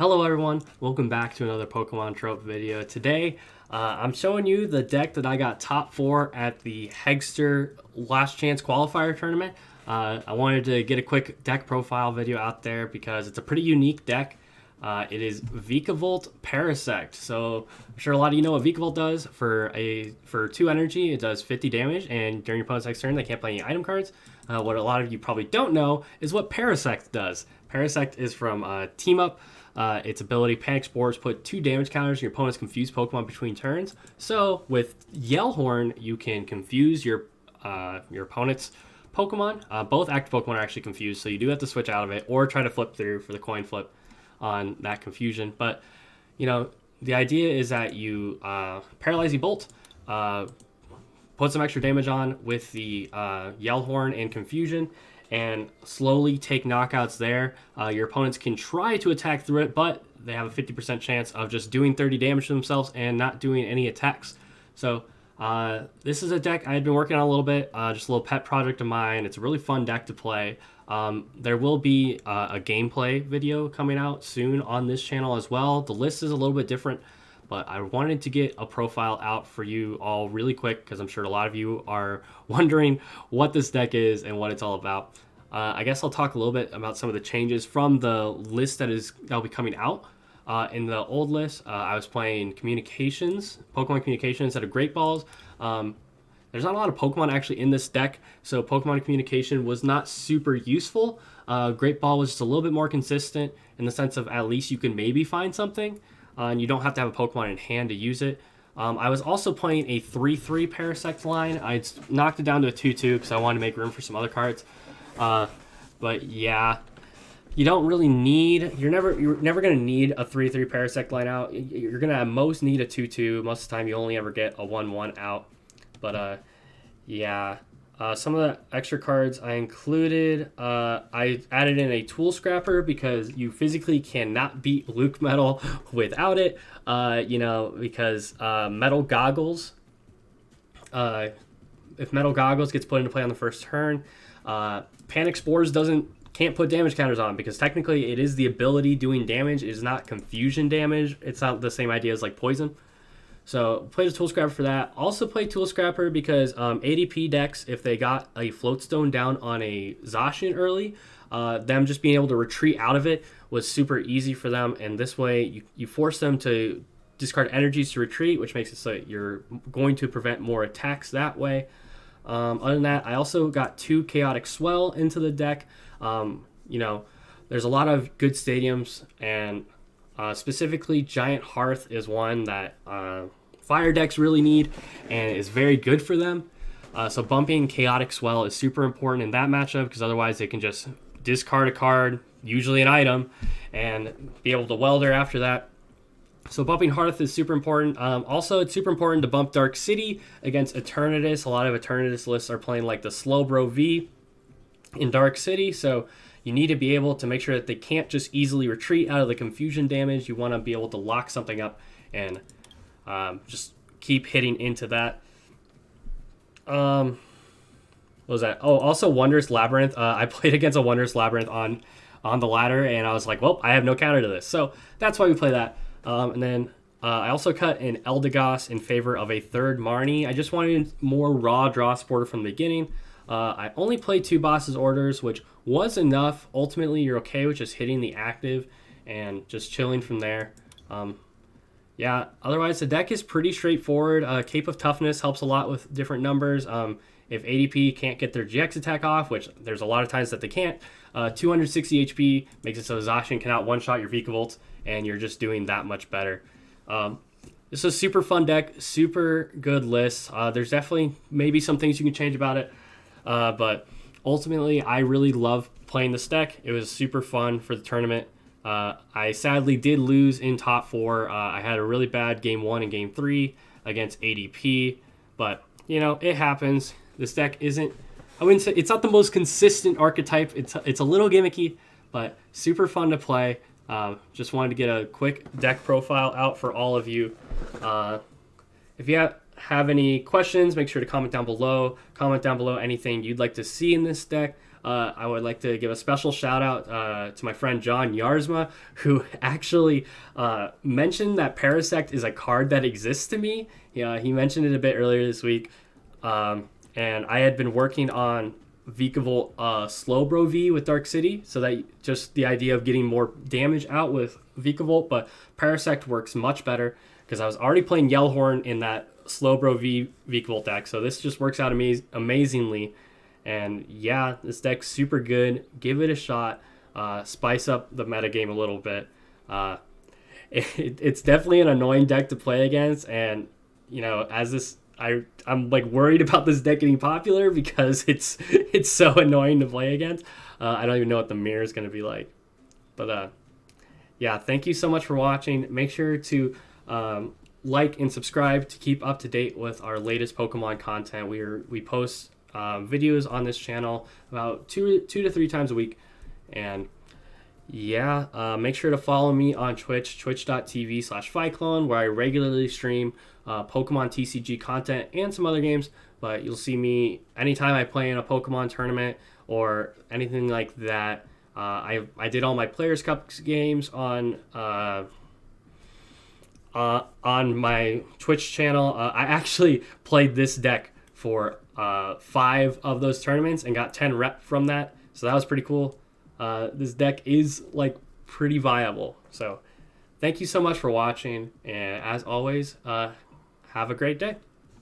Hello everyone, welcome back to another Pokemon Trope video. Today, I'm showing you the deck that I got top 4 at the Hegster Last Chance Qualifier Tournament. I wanted to get a quick deck profile video out there because it's a pretty unique deck. It is Vikavolt Parasect. So I'm sure a lot of you know what Vikavolt does. For 2 energy, it does 50 damage, and during your opponent's next turn, they can't play any item cards. What a lot of you probably don't know is what Parasect does. Parasect is from Team Up. Its ability, Panic Spores, put 2 damage counters on your opponent's confused Pokemon between turns. So with Yellhorn, you can confuse your opponent's Pokemon. Both active Pokemon are actually confused, so you do have to switch out of it or try to flip through for the coin flip on that confusion. But you know, the idea is that you Paralyzing Bolt, put some extra damage on with the Yellhorn and confusion, and slowly take knockouts there. Your opponents can try to attack through it, but they have a 50% chance of just doing 30 damage to themselves and not doing any attacks. So this is a deck I had been working on a little bit, just a little pet project of mine. It's a really fun deck to play. There will be a gameplay video coming out soon on this channel as well. The list is a little bit different, but I wanted to get a profile out for you all really quick because I'm sure a lot of you are wondering what this deck is and what it's all about. I guess I'll talk a little bit about some of the changes from the list that'll be coming out. In the old list, I was playing Communications, Pokemon Communications instead of Great Balls. There's not a lot of Pokemon actually in this deck, so Pokemon Communication was not super useful. Great Ball was just a little bit more consistent in the sense of at least you can maybe find something. And you don't have to have a Pokemon in hand to use it. I was also playing a 3-3 Parasect line. I knocked it down to a 2-2 because I wanted to make room for some other cards. But yeah, you don't really need. You're never gonna need a 3-3 Parasect line out. You're gonna at most need a 2-2. Most of the time, you only ever get a 1-1 out. But yeah. Some of the extra cards I included, I added in a Tool Scrapper because you physically cannot beat Luke Metal without it. Because Metal Goggles, if Metal Goggles gets put into play on the first turn, Panic Spores can't put damage counters on because technically it is the ability doing damage. It is not confusion damage. It's not the same idea as like poison. So played a Tool Scrapper for that. Also played Tool Scrapper because ADP decks, if they got a Floatstone down on a Zacian early, them just being able to retreat out of it was super easy for them. And this way you force them to discard energies to retreat, which makes it so you're going to prevent more attacks that way. Other than that, I also got 2 Chaotic Swell into the deck. There's a lot of good stadiums, and specifically Giant Hearth is one that fire decks really need and is very good for them. So bumping Chaotic Swell is super important in that matchup because otherwise they can just discard a card, usually an item, and be able to welder after that. So bumping Hearth is super important. Also, it's super important to bump Dark City against Eternatus. A lot of Eternatus lists are playing like the Slowbro V in Dark City, so you need to be able to make sure that they can't just easily retreat out of the confusion damage. You want to be able to lock something up and just keep hitting into that. What was that? Oh, also Wondrous Labyrinth. I played against a Wondrous Labyrinth on the ladder, and I was like, well, I have no counter to this. So that's why we play that. And then I also cut an Eldegoss in favor of a 3rd Marnie. I just wanted more raw draw supporter from the beginning. I only played 2 Boss's Orders, which was enough. Ultimately, you're okay with just hitting the active and just chilling from there. Yeah, otherwise, the deck is pretty straightforward. Cape of Toughness helps a lot with different numbers. If ADP can't get their GX attack off, which there's a lot of times that they can't, 260 HP makes it so Zacian cannot one-shot your Vikavolts, and you're just doing that much better. This is a super fun deck, super good list. There's definitely maybe some things you can change about it, but ultimately, I really love playing this deck. It was super fun for the tournament. I sadly did lose in top 4. I had a really bad game 1 and game 3 against ADP, but it happens. This deck isn't, I wouldn't say, it's not the most consistent archetype. It's a little gimmicky, but super fun to play. Just wanted to get a quick deck profile out for all of you. If you have any questions, make sure to comment down below. Comment down below anything you'd like to see in this deck. I would like to give a special shout out to my friend John Yarsma, who actually mentioned that Parasect is a card that exists to me. Yeah, he mentioned it a bit earlier this week, and I had been working on Vikavolt Slowbro V with Dark City, so that just the idea of getting more damage out with Vikavolt, but Parasect works much better because I was already playing Yellhorn in that Slowbro V Vikavolt deck, so this just works out amazingly. And yeah, this deck's super good. Give it a shot. Spice up the metagame a little bit. It's definitely an annoying deck to play against, and you know, as this, I'm like worried about this deck getting popular because it's so annoying to play against. I don't even know what the mirror is going to be like. But yeah, thank you so much for watching. Make sure to like and subscribe to keep up to date with our latest Pokemon content. We post videos on this channel about two to three times a week. And yeah, make sure to follow me on Twitch, twitch.tv/Ficlone, where I regularly stream Pokemon TCG content and some other games. But you'll see me anytime I play in a Pokemon tournament or anything like that. I did all my Players Cup games on my Twitch channel. I actually played this deck for 5 of those tournaments and got 10 rep from that, so that was pretty cool. This deck is like pretty viable. So thank you so much for watching, and as always, have a great day.